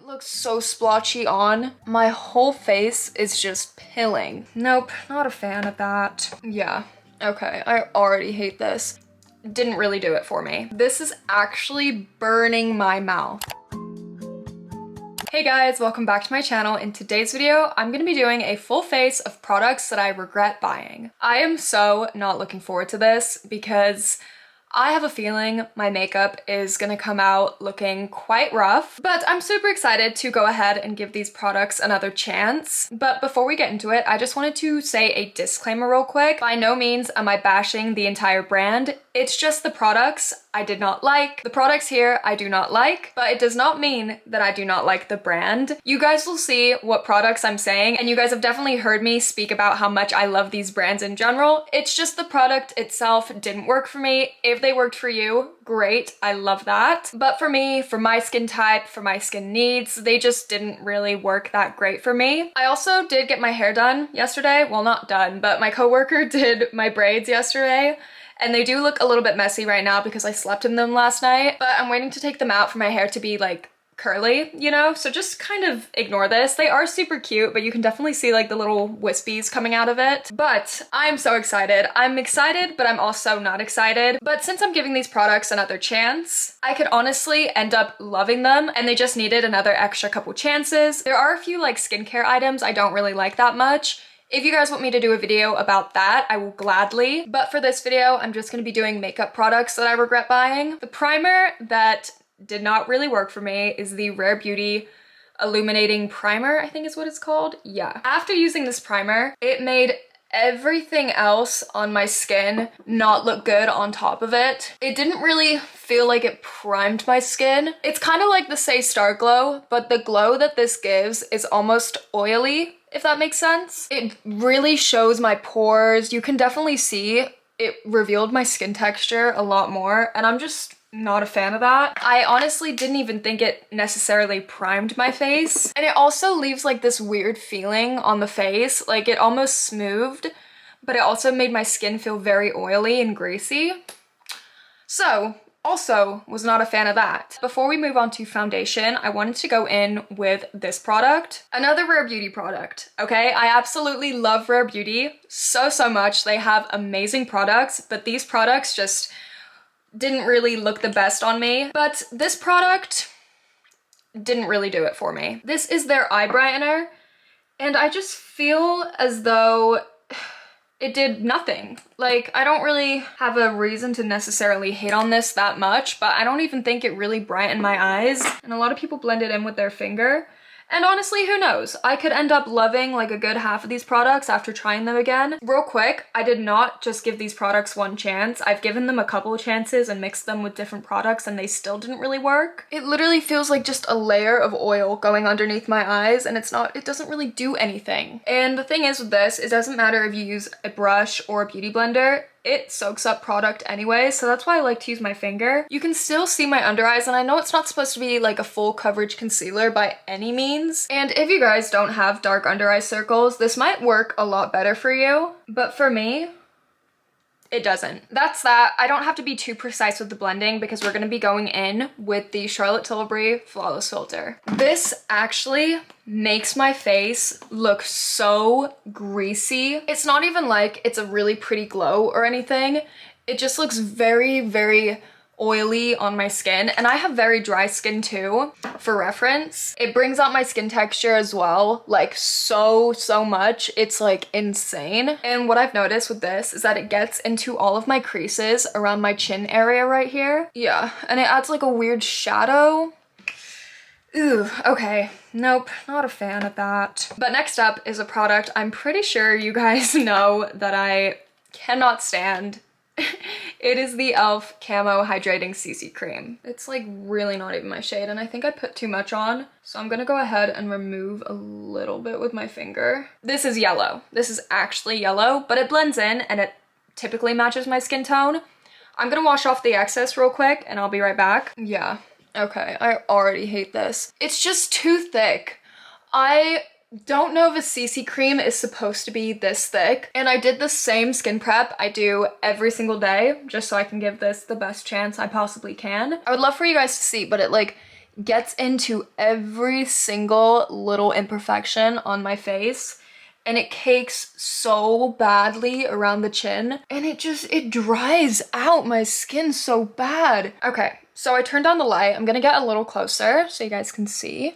looks so splotchy on. My whole face is just pilling. Nope, not a fan of that. Yeah, okay, I already hate this. Didn't really do it for me. This is actually burning my mouth. Hey guys, welcome back to my channel. In today's video, I'm gonna be doing a full face of products that I regret buying. I am so not looking forward to this because I have a feeling my makeup is gonna come out looking quite rough, but I'm super excited to go ahead and give these products another chance. But before we get into it, I just wanted to say a disclaimer real quick. By no means am I bashing the entire brand. It's just the products I did not like. The products here I do not like, but it does not mean that I do not like the brand. You guys will see what products I'm saying, and you guys have definitely heard me speak about how much I love these brands in general. It's just the product itself didn't work for me. If they worked for you, great, I love that. But for me, for my skin type, for my skin needs, they just didn't really work that great for me. I also did get my hair done yesterday. Well, not done, but my coworker did my braids yesterday. And they do look a little bit messy right now because I slept in them last night, but I'm waiting to take them out for my hair to be like curly, you know? So just kind of ignore this. They are super cute, but you can definitely see like the little wispies coming out of it. But I'm so excited. I'm excited, but I'm also not excited. But since I'm giving these products another chance, I could honestly end up loving them, and they just needed another extra couple chances. There are a few like skincare items I don't really like that much. If you guys want me to do a video about that, I will gladly. But for this video, I'm just gonna be doing makeup products that I regret buying. The primer that did not really work for me is the Rare Beauty Illuminating Primer, I think is what it's called. Yeah. After using this primer, it made everything else on my skin not look good on top of it. It didn't really feel like it primed my skin. It's kind of like the Say Star Glow, but the glow that this gives is almost oily, if that makes sense. It really shows my pores. You can definitely see it revealed my skin texture a lot more, and I'm just not a fan of that. I honestly didn't even think it necessarily primed my face. And it also leaves like this weird feeling on the face, like it almost smoothed, but it also made my skin feel very oily and greasy. So, also was not a fan of that. Before we move on to foundation, I wanted to go in with this product. Another Rare Beauty product, okay? I absolutely love Rare Beauty so much. They have amazing products, but these products just didn't really look the best on me. But this product didn't really do it for me. This is their eye brightener, and I just feel as though it did nothing. Like, I don't really have a reason to necessarily hate on this that much, but I don't even think it really brightened my eyes. And a lot of people blend it in with their finger. And honestly, who knows? I could end up loving like a good half of these products after trying them again. Real quick, I did not just give these products one chance. I've given them a couple of chances and mixed them with different products, and they still didn't really work. It literally feels like just a layer of oil going underneath my eyes, and it doesn't really do anything. And the thing is with this, it doesn't matter if you use a brush or a beauty blender, it soaks up product anyway, so that's why I like to use my finger. You can still see my under eyes, and I know it's not supposed to be like a full coverage concealer by any means. And if you guys don't have dark under eye circles, this might work a lot better for you. But for me, it doesn't. That's that. I don't have to be too precise with the blending because we're gonna be going in with the Charlotte Tilbury Flawless Filter. This actually makes my face look so greasy. It's not even like it's a really pretty glow or anything. It just looks very oily on my skin, and I have very dry skin too, for reference. It brings out my skin texture as well, like so much. It's like insane. And what I've noticed with this is that it gets into all of my creases around my chin area right here. Yeah, and it adds like a weird shadow. Ooh, okay. Nope, not a fan of that. But next up is a product I'm pretty sure you guys know that I cannot stand. It is the e.l.f. Camo Hydrating CC Cream. It's like really not even my shade, and I think I put too much on. So I'm gonna go ahead and remove a little bit with my finger. This is yellow. This is actually yellow, but it blends in and it typically matches my skin tone. I'm gonna wash off the excess real quick and I'll be right back. Yeah, okay, I already hate this. It's just too thick. I don't know if a CC cream is supposed to be this thick, and I did the same skin prep I do every single day just so I can give this the best chance I possibly can. I would love for you guys to see, but it like gets into every single little imperfection on my face, and it cakes so badly around the chin, and it dries out my skin so bad. Okay, so I turned on the light. I'm gonna get a little closer so you guys can see.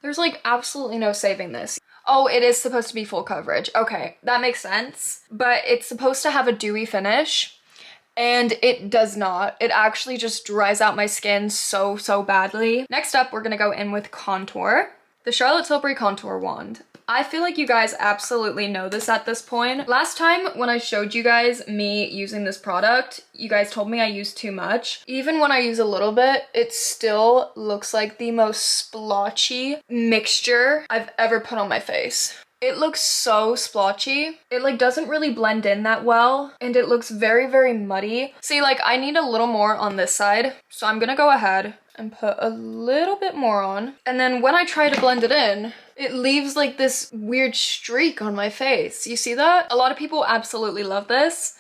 There's like absolutely no saving this. Oh, it is supposed to be full coverage. Okay, that makes sense. But it's supposed to have a dewy finish, and it does not. It actually just dries out my skin so badly. Next up, we're gonna go in with contour. The Charlotte Tilbury Contour Wand. I feel like you guys absolutely know this at this point. Last time when I showed you guys me using this product, you guys told me I used too much. Even when I use a little bit, it still looks like the most splotchy mixture I've ever put on my face. It looks so splotchy. It like doesn't really blend in that well, and it looks very muddy. See, like I need a little more on this side, so I'm gonna go ahead and put a little bit more on. And then when I try to blend it in, it leaves like this weird streak on my face. You see that? A lot of people absolutely love this.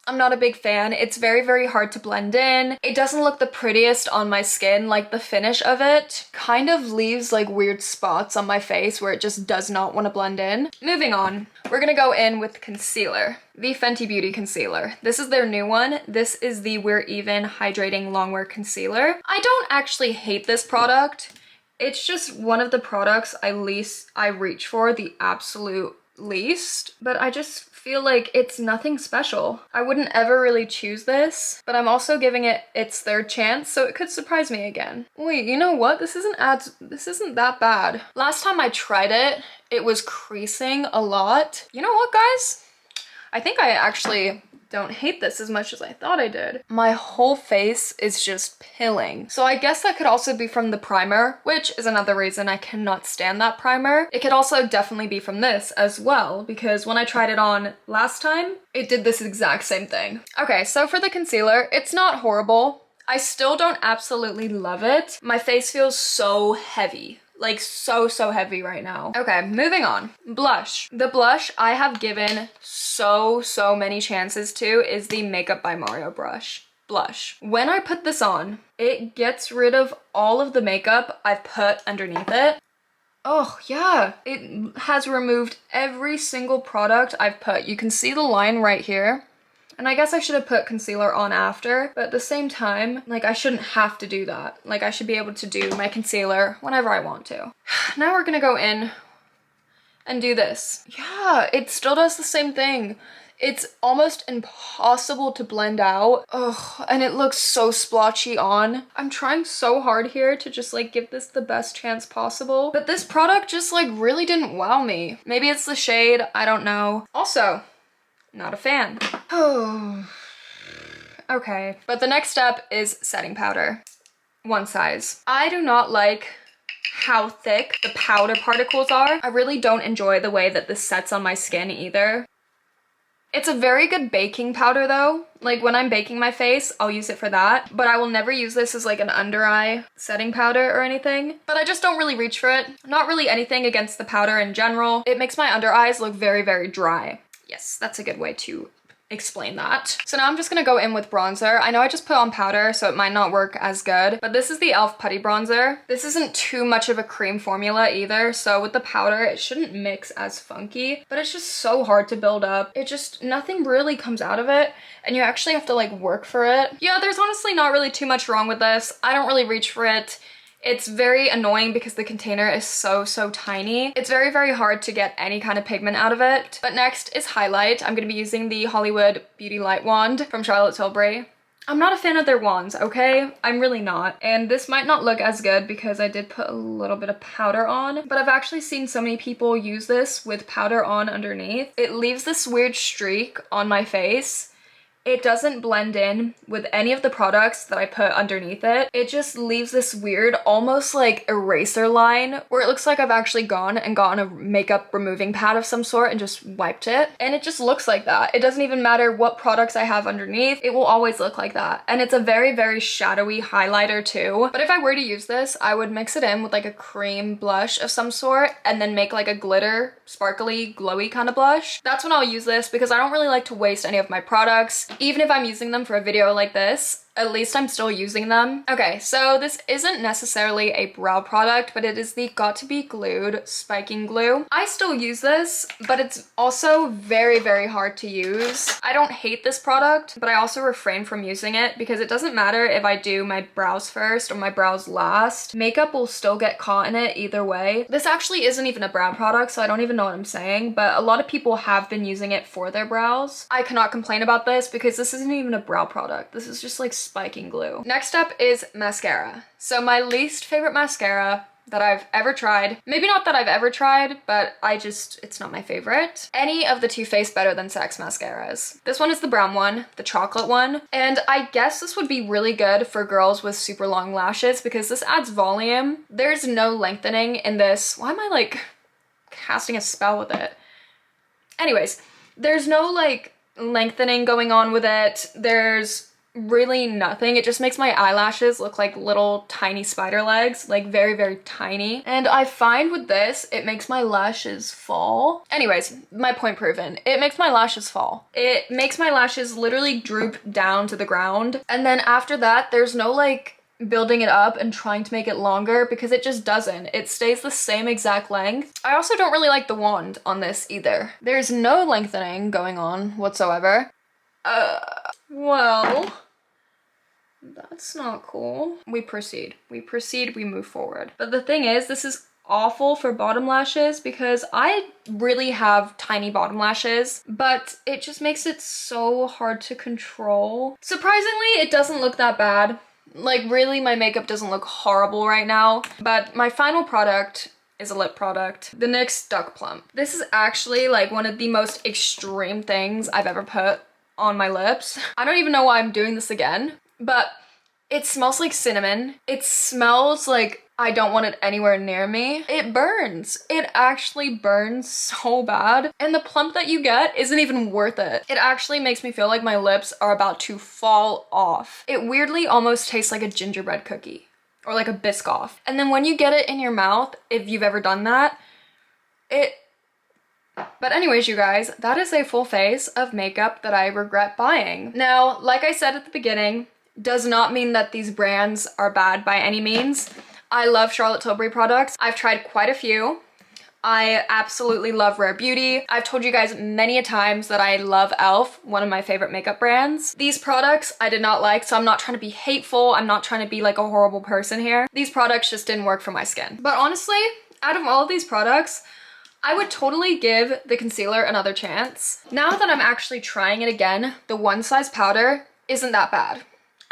I'm not a big fan. It's very hard to blend in. It doesn't look the prettiest on my skin. Like the finish of it kind of leaves like weird spots on my face where it just does not want to blend in. Moving on, we're gonna go in with concealer. The Fenty Beauty concealer. This is their new one. This is the We're Even Hydrating Longwear Concealer. I don't actually hate this product. It's just one of the products I reach for the absolute least, but I just feel like it's nothing special. I wouldn't ever really choose this, but I'm also giving it its third chance, so it could surprise me again. Wait, you know what? This isn't that bad. Last time I tried it, it was creasing a lot. You know what, guys? I think I actually don't hate this as much as I thought I did. My whole face is just pilling. So I guess that could also be from the primer, which is another reason I cannot stand that primer. It could also definitely be from this as well, because when I tried it on last time, it did this exact same thing. Okay, so for the concealer, it's not horrible. I still don't absolutely love it. My face feels so heavy. Like so heavy right now. Okay, moving on. Blush. The blush I have given so many chances to is the Makeup by Mario blush. When I put this on, it gets rid of all of the makeup I've put underneath it. Oh yeah, it has removed every single product I've put. You can see the line right here. And I guess I should have put concealer on after, but at the same time, like I shouldn't have to do that. Like I should be able to do my concealer whenever I want to. Now we're gonna go in and do this. Yeah, it still does the same thing. It's almost impossible to blend out. Ugh, and it looks so splotchy on. I'm trying so hard here to just like give this the best chance possible, but this product just like really didn't wow me. Maybe it's the shade, I don't know. Also, not a fan. Oh, okay. But the next step is setting powder. One size. I do not like how thick the powder particles are. I really don't enjoy the way that this sets on my skin either. It's a very good baking powder though. Like when I'm baking my face, I'll use it for that, but I will never use this as like an under eye setting powder or anything. But I just don't really reach for it. Not really anything against the powder in general. It makes my under eyes look very dry. Yes, that's a good way to explain that. So now I'm just gonna go in with bronzer. I know I just put on powder, so it might not work as good, but this is the e.l.f. Putty Bronzer. This isn't too much of a cream formula either, so with the powder, it shouldn't mix as funky, but it's just so hard to build up. Nothing really comes out of it, and you actually have to like work for it. Yeah, there's honestly not really too much wrong with this. I don't really reach for it. It's very annoying because the container is so tiny. It's very hard to get any kind of pigment out of it. But next is highlight. I'm gonna be using the Hollywood Beauty Light Wand from Charlotte Tilbury. I'm not a fan of their wands, okay? I'm really not. And this might not look as good because I did put a little bit of powder on, but I've actually seen so many people use this with powder on underneath. It leaves this weird streak on my face. It doesn't blend in with any of the products that I put underneath it. It just leaves this weird, almost like eraser line where it looks like I've actually gone and gotten a makeup removing pad of some sort and just wiped it. And it just looks like that. It doesn't even matter what products I have underneath. It will always look like that. And it's a very shadowy highlighter too. But if I were to use this, I would mix it in with like a cream blush of some sort and then make like a glitter, sparkly, glowy kind of blush. That's when I'll use this because I don't really like to waste any of my products. Even if I'm using them for a video like this, at least I'm still using them. Okay, so this isn't necessarily a brow product, but it is the Got To Be Glued Spiking Glue. I still use this, but it's also very, very hard to use. I don't hate this product, but I also refrain from using it because it doesn't matter if I do my brows first or my brows last. Makeup will still get caught in it either way. This actually isn't even a brow product, so I don't even know what I'm saying, but a lot of people have been using it for their brows. I cannot complain about this because this isn't even a brow product. This is just like spiking glue. Next up is mascara. So my least favorite mascara that I've ever tried. Maybe not that I've ever tried, but it's not my favorite. Any of the Too Faced Better Than Sex mascaras. This one is the brown one, the chocolate one. And I guess this would be really good for girls with super long lashes because this adds volume. There's no lengthening in this. Why am I like casting a spell with it? Anyways, there's no like lengthening going on with it. There's really nothing. It just makes my eyelashes look like little tiny spider legs, like very, very tiny. And I find with this, it makes my lashes fall. Anyways, my point proven. It makes my lashes fall. It makes my lashes literally droop down to the ground. And then after that, there's no like building it up and trying to make it longer because it just doesn't. It stays the same exact length. I also don't really like the wand on this either. There's no lengthening going on whatsoever. Well, that's not cool. We proceed, we move forward. But the thing is, this is awful for bottom lashes because I really have tiny bottom lashes, but it just makes it so hard to control. Surprisingly, it doesn't look that bad. Like really, my makeup doesn't look horrible right now, but my final product is a lip product. The NYX Duck Plump. This is actually like one of the most extreme things I've ever put on my lips. I don't even know why I'm doing this again, but it smells like cinnamon. It smells like I don't want it anywhere near me. It burns. It actually burns so bad. And the plump that you get isn't even worth it. It actually makes me feel like my lips are about to fall off. It weirdly almost tastes like a gingerbread cookie or like a Biscoff. And then when you get it in your mouth, if you've ever done that, But anyways, you guys, that is a full face of makeup that I regret buying. Now, like I said at the beginning, does not mean that these brands are bad by any means. I love Charlotte Tilbury products. I've tried quite a few. I absolutely love Rare Beauty. I've told you guys many a times that I love e.l.f., one of my favorite makeup brands. These products I did not like, so I'm not trying to be hateful. I'm not trying to be like a horrible person here. These products just didn't work for my skin. But honestly, out of all of these products, I would totally give the concealer another chance. Now that I'm actually trying it again, the One Size powder isn't that bad.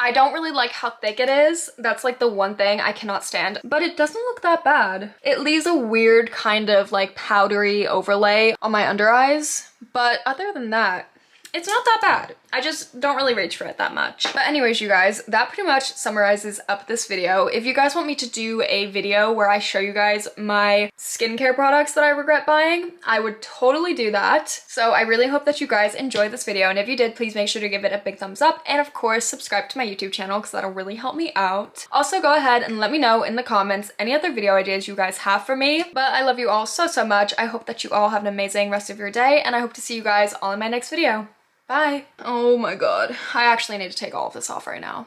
I don't really like how thick it is. That's like the one thing I cannot stand, but it doesn't look that bad. It leaves a weird kind of like powdery overlay on my under eyes, but other than that, it's not that bad. I just don't really reach for it that much. But anyways, you guys, that pretty much summarizes up this video. If you guys want me to do a video where I show you guys my skincare products that I regret buying, I would totally do that. So I really hope that you guys enjoyed this video. And if you did, please make sure to give it a big thumbs up. And of course, subscribe to my YouTube channel because that'll really help me out. Also, go ahead and let me know in the comments any other video ideas you guys have for me. But I love you all so, so much. I hope that you all have an amazing rest of your day. And I hope to see you guys all in my next video. Bye. Oh my god. I actually need to take all of this off right now.